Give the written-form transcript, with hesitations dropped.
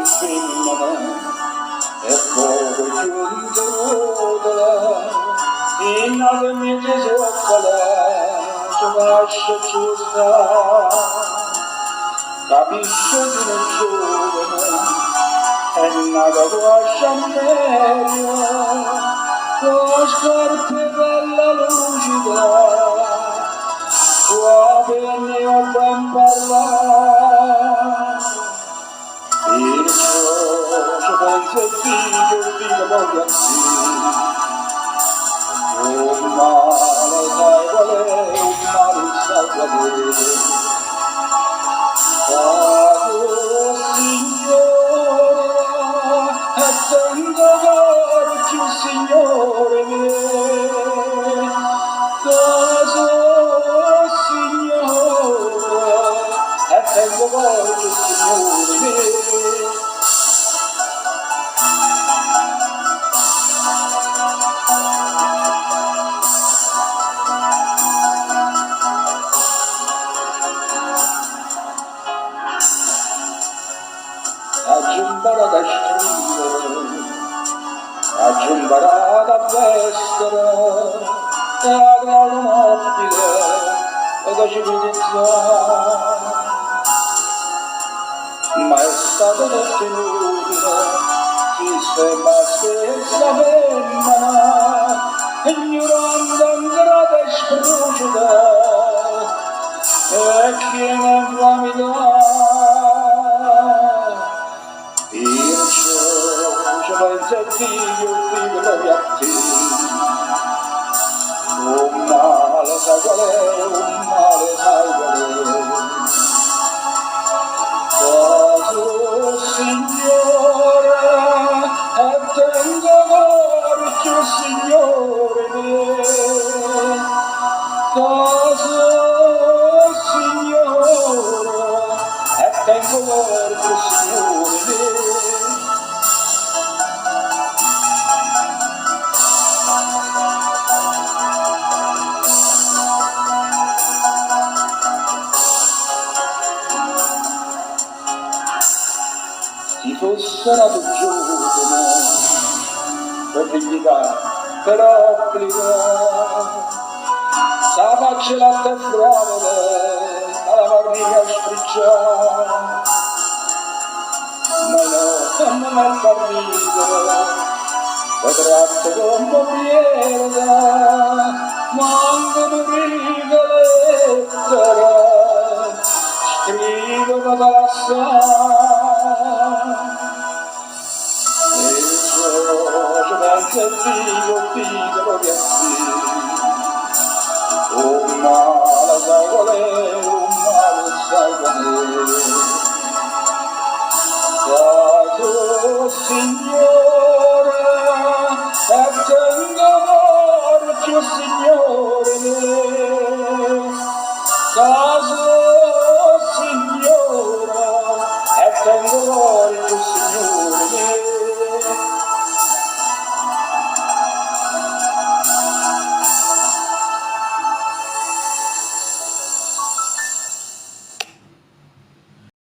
femmina e poi giungeruta in almi di soccole ci lascia giusta capisce di un giovane è nata tua sciammeria tua scarpe bella lucida tua penne o ben parlare il ciò pensa e figlio voglio sì un male sai qual è un male sai qual è Caso Signore e tengo d'occhio Signore mio Caso Signore e tengo d'occhio Signore mio Aggiungerà da scrivere, aggiungerà da vestere, e avrà un'opile e da civilizzare. Ma è stato detto inutile, chi sembra stessa femmina, ignorando ancora da scrucida, e chi non va mi dà. Pensa Dio gloria a te un male sai qual è un male sai qual è Caso Signore e tengo d'occhio Signore mio Caso Signore e tengo d'occhio Signore mio Ti fosse nato giovane per dignità, per obbligo, sa faccia latte e fragole, alla barriga sfricciare, ma no, non è per ridere, le tratte come piede, manco per lettere, scrivono dalla Pensa Dio gloria a te un male sai qual è un male sai qual è Caso Signore e tengo d'occhio Signore mio Caso